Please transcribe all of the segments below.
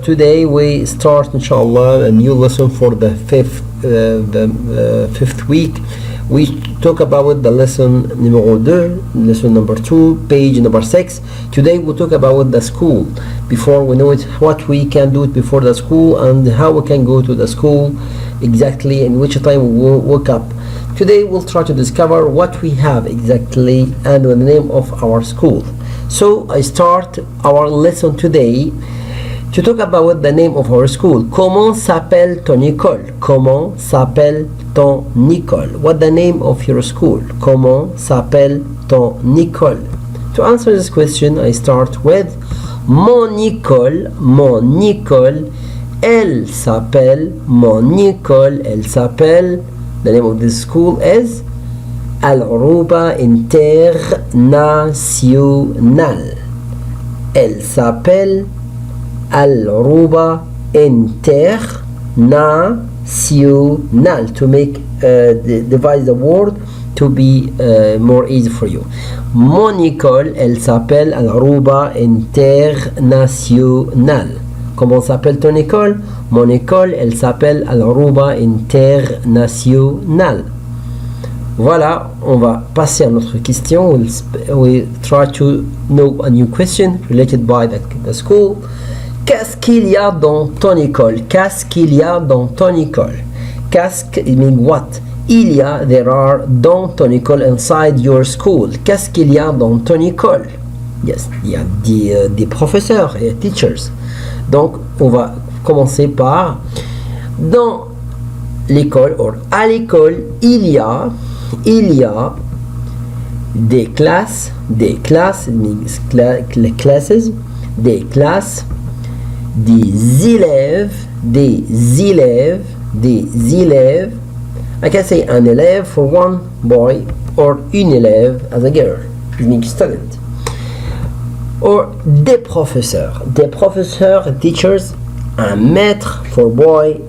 today we start inshallah a new lesson for the fifth week. We talk about the lesson numéro 2, lesson number 2, page number 6. Today we talk about the school. Before we know it, what we can do it before the school and how we can go to the school exactly, and which time we will wake up. Today we'll try to discover what we have exactly and the name of our school. So I start our lesson today to talk about the name of our school. Comment s'appelle ton école? Comment s'appelle ton école? What the name of your school? Comment s'appelle ton école? To answer this question, I start with mon école. Mon école, elle s'appelle. Mon école, elle s'appelle. The name of this school is Al-Uruba International. Elle s'appelle Al-Uruba International, to make divide the word to be more easy for you. Mon école, elle s'appelle Al-Uruba International. Comment s'appelle ton école? Mon école, elle s'appelle Al-Uruba International. Voilà, on va passer à notre question. We'll try to know a new question related by the school. Qu'est-ce qu'il y a dans ton école? Qu'est-ce qu'il y a dans ton école? Qu'est-ce que, it means what? Il y a, there are, dans ton école, inside your school. Qu'est-ce qu'il y a dans ton école? Yes, il y a des professeurs et teachers. Donc, on va commencer par dans l'école, ou à l'école, il y a des classes, les classes, des classes, des élèves. I can say an élève for one boy or une élève as a girl, meaning student. Or des professeurs, teachers, un maître for boy,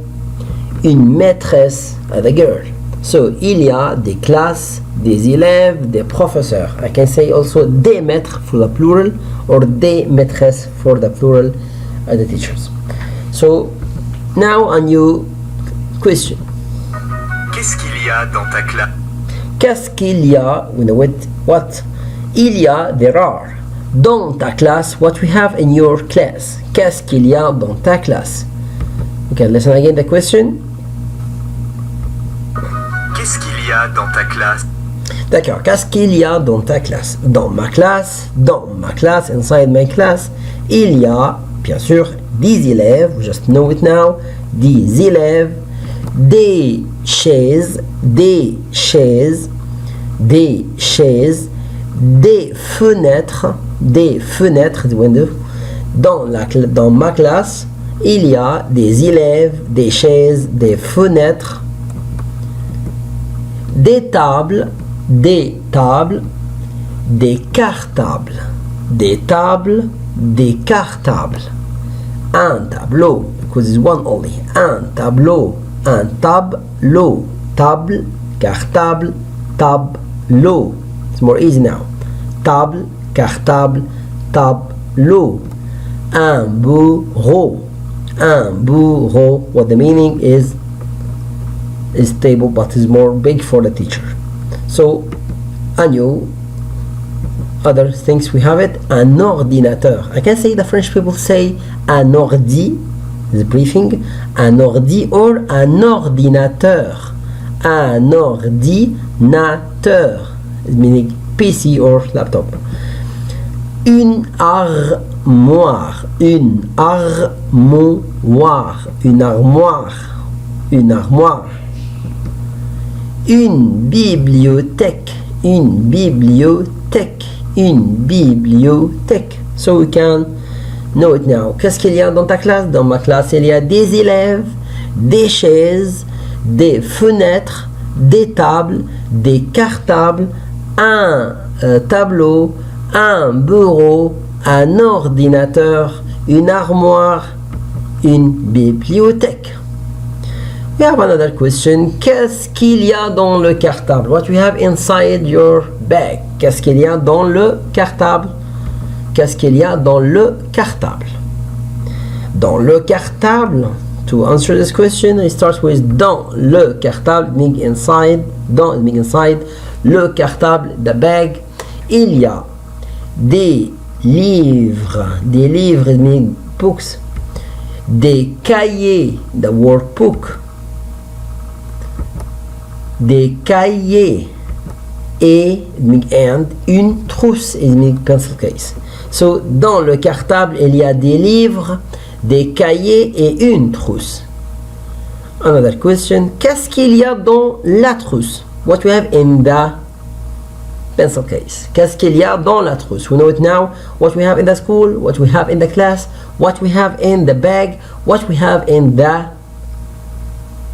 une maîtresse as a girl. So, il y a des classes, des élèves, des professeurs. I can say also des maîtres for the plural or des maîtresses for the plural as the teachers. So, now a new question. Qu'est-ce qu'il y a dans ta classe? Qu'est-ce qu'il y a, what? Il y a, there are. Dans ta classe, what we have in your class. Qu'est-ce qu'il y a dans ta classe? Okay, listen again the question. Qu'est-ce qu'il y a dans ta classe? D'accord, qu'est-ce qu'il y a dans ta classe? Dans ma classe, inside my class, il y a, bien sûr, des élèves, just know it now, des élèves, des chaises, des fenêtres, des windows. Dans ma classe, il y a des élèves, des chaises, des fenêtres, des tables, des cartables, un tableau, because it's one only, un tableau, table, cartable, tableau. It's more easy now. Table, cartable, tableau. Un bureau. What the meaning is table, but is more big for the teacher. So, a new other things we have it. Un ordinateur. I can say the French people say un ordi, the briefing, un ordi or un ordinateur. Un ordinateur, meaning PC or laptop. Une armoire. Une armoire. Une bibliothèque. So we can know it now. Qu'est-ce qu'il y a dans ta classe? Dans ma classe, il y a des élèves, des chaises, des fenêtres, des tables, des cartables, un tableau, un bureau, un ordinateur, une armoire, une bibliothèque. We have another question. Qu'est-ce qu'il y a dans le cartable? What we have inside your bag? Qu'est-ce qu'il y a dans le cartable? Qu'est-ce qu'il y a dans le cartable? Dans le cartable. To answer this question, I start with dans le cartable, meaning inside. Dans meaning inside. Le cartable, the bag. Il y a des livres meaning books. Des cahiers, the workbook. Des cahiers et and une trousse is meaning pencil case. So dans le cartable il y a des livres, des cahiers et une trousse. Another question, qu'est-ce qu'il y a dans la trousse? What we have in the pencil case. Qu'est-ce qu'il y a dans la trousse? We know it now. What we have in the school, what we have in the class, what we have in the bag, what we have in the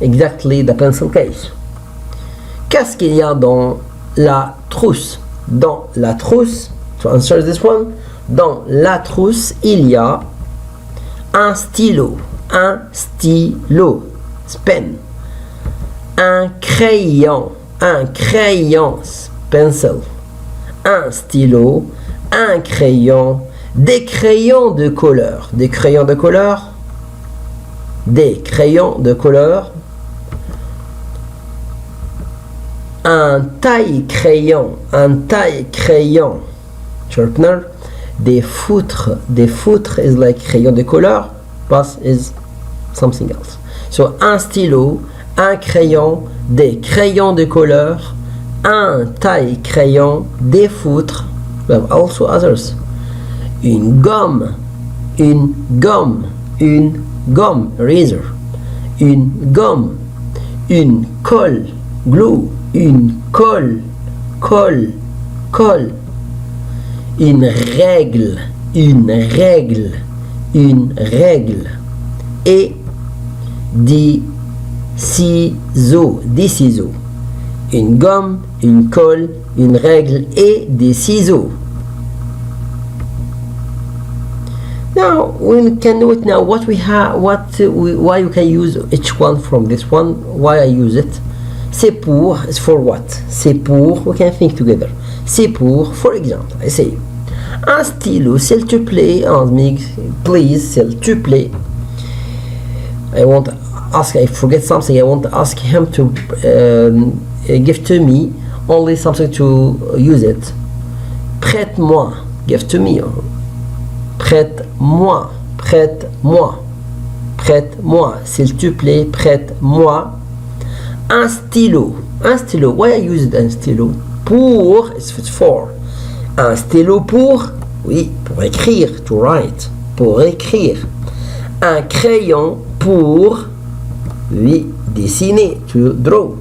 exactly the pencil case. Qu'est-ce qu'il y a dans la trousse? Dans la trousse, to answer this one, dans la trousse, il y a un stylo, pen, un crayon, pencil, un stylo, un crayon, des crayons de couleur, un taille-crayon, sharpener, des feutres is like crayon de couleur, but is something else. So un stylo, un crayon, des crayons de couleur, un taille-crayon, des feutres, we have also others. Une gomme, eraser, une gomme, une colle, glue, une colle, une règle, et des ciseaux, une gomme, une colle, une règle et des ciseaux. Now we can know it now what we have, why you can use each one from this one, why I use it. C'est pour, it's for what? C'est pour, we can think together. C'est pour, for example, I say, un stylo, s'il te plaît, please, s'il te plaît. I forget something, I want to ask him to give to me only something to use it. Prête-moi, give to me. Prête-moi, s'il te plaît, prête-moi. Un stylo, why I use un stylo? Pour, it's for. Un stylo pour écrire, to write, pour écrire. Un crayon pour, dessiner, to draw.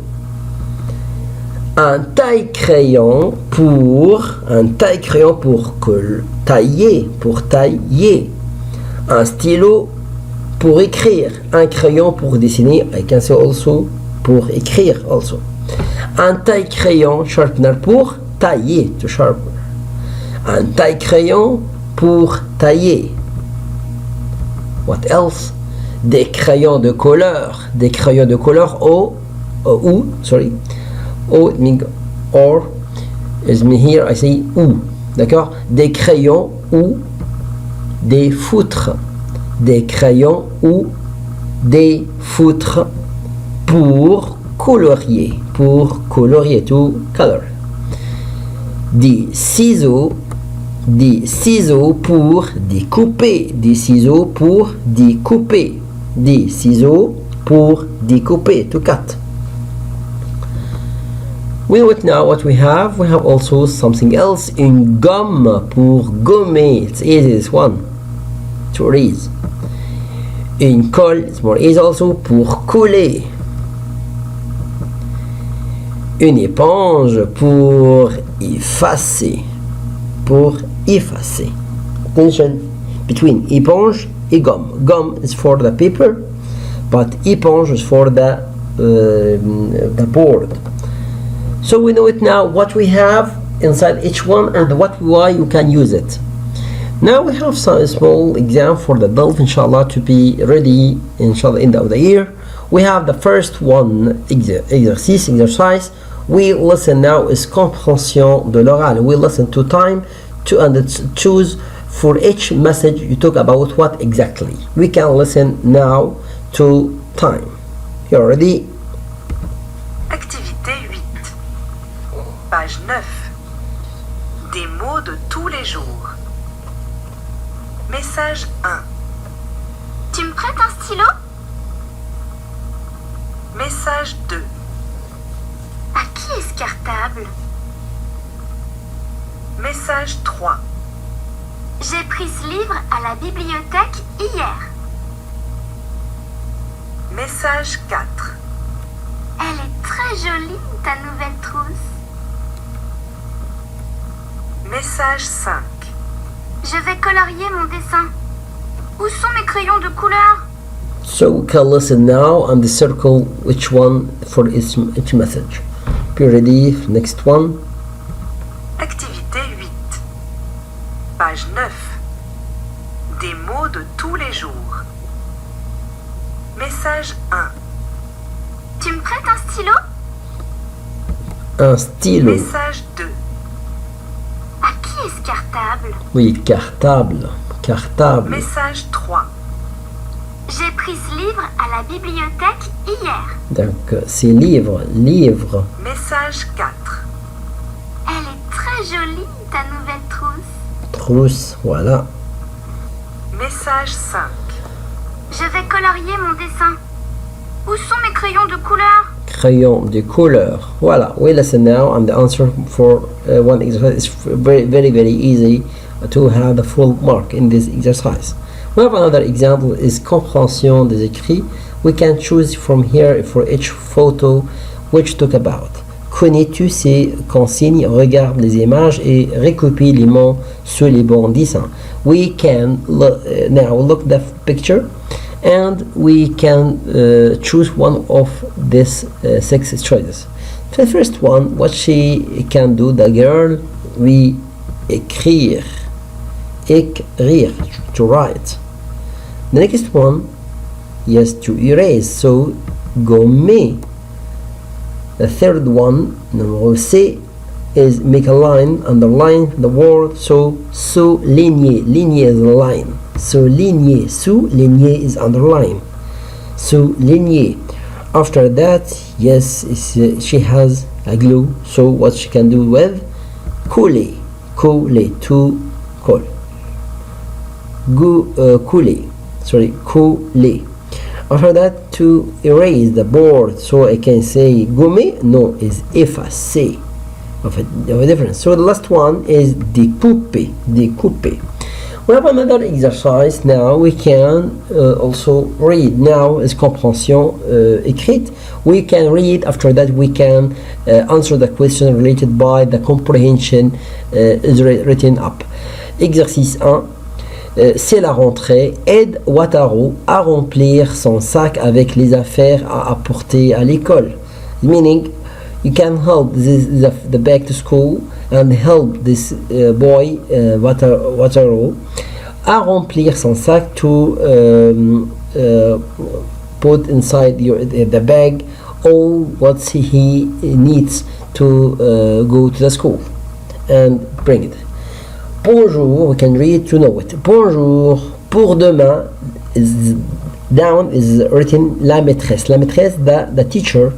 Un taille-crayon pour tailler. Un stylo pour écrire. Un crayon pour dessiner. I can say also pour écrire also. Un taille-crayon, sharpener, pour tailler, to sharpen. Un taille-crayon pour tailler. What else? Des crayons de couleur, ou, it means or, is me here, I say ou, d'accord? Des crayons ou des feutres, pour colorier, to color. Des ciseaux pour découper, to cut. We know it now what we have. We have also something else. Une gomme pour gommer. It's easy, this one. To erase. Une colle, it's more easy also, pour coller. Une éponge pour effacer. Attention between éponge et gomme. Gomme is for the paper, but éponge is for the board. So we know it now what we have inside each one and why you can use it. Now we have some small exam for the adult, inshallah, to be ready, inshallah, end of the year. We have the first one exercise. We listen now is compréhension de l'oral. We listen 2 times and choose For each message, you talk about what exactly? We can listen now to time. You ready? Activité 8. Page 9. Des mots de tous les jours. Message 1. Tu me prêtes un stylo? Message 2. À qui est ce cartable? Message 3. J'ai pris ce livre à la bibliothèque hier. Message 4. Elle est très jolie, ta nouvelle trousse. Message 5. Je vais colorier mon dessin. Où sont mes crayons de couleur? So we can listen now and circle which one for each message. Be ready. Next one. Activité 8. Page 9. Des mots de tous les jours. Message 1. Tu me prêtes un stylo? Un stylo. Message 2. À qui est ce cartable? Oui, cartable. Cartable. Message 3. J'ai pris ce livre à la bibliothèque hier. Donc, c'est livre. Livre. Message 4. Elle est très jolie, ta nouvelle trousse. Trousse. Voilà. Message 5. Je vais colorier mon dessin. Où sont mes crayons de couleur? Crayon de couleur. Voilà. We listen now and the answer for one exercise is very easy to have the full mark in this exercise. We have another example is compréhension des écrits. We can choose from here for each photo which talk about. Connais-tu ces consignes? Regarde les images et recopie les mots sur les bons dessins. We can now look the picture and we can choose one of these 6 choices. The first one, what she can do, the girl, we écrire, to write. The next one, yes, to erase, so gommer. The third one, number C, is make a line, underline the word, so souligner. Ligner is a line. Souligner is underline. Souligner. After that, yes, she has a glue, so what she can do with? Coller, to coll. Coller. After that, to erase the board, so I can say gommer, no, is effacer. Of a difference. So the last one is découper. We have another exercise now. We can also read. Now is compréhension écrite. We can read. After that, we can answer the question related by the comprehension is written up. Exercice 1. C'est la rentrée. Aide Wataru à remplir son sac avec les affaires à apporter à l'école. Meaning, you can help the back to school and help this boy Wataru à remplir son sac to put inside the bag all what he needs to go to the school and bring it. Bonjour, we can read to know it. Bonjour, pour demain is down is written la maîtresse. La maîtresse, the teacher.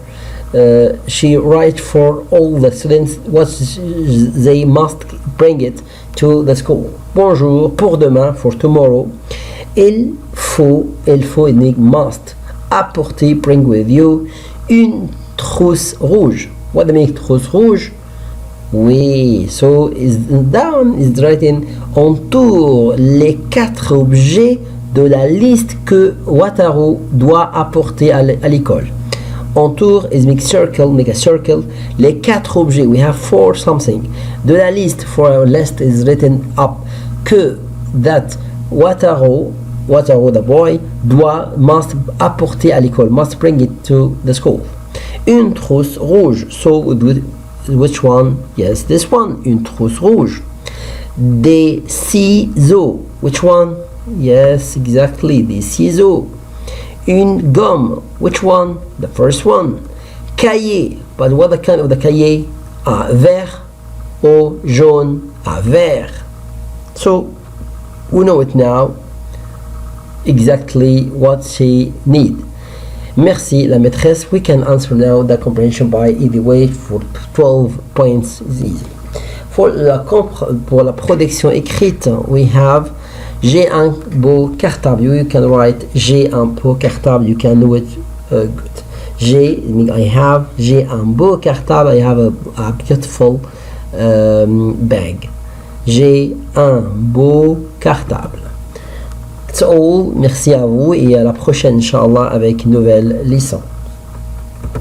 She writes for all the students what they must bring it to the school. Bonjour, pour demain, for tomorrow. Il faut, it must, apporter, bring with you, une trousse rouge. What do you mean, trousse rouge? Oui, so is down is written, entoure les 4 objets de la liste que Wataru doit apporter à l'école. Entoure is make a circle. Les 4 objets, we have 4 something. De la liste, for our list is written up. Que that Wataru the boy, must apporter à l'école, must bring it to the school. Une trousse rouge. So which one? Yes, this one. Une trousse rouge. Des ciseaux. Which one? Yes, exactly. Des ciseaux. Une gomme. Which one? The first one. Cahier. But what the kind of the cahier? Vert ou jaune? Vert. So we know it now exactly what she need. Merci la maîtresse. We can answer now the comprehension by either way for 12 points is easy. Pour la production écrite, we have j'ai un beau cartable. You can write j'ai un beau cartable. You can do it good. J'ai un beau cartable. I have a beautiful bag. J'ai un beau cartable. It's all. Merci à vous et à la prochaine, Inch'Allah, avec une nouvelle leçon.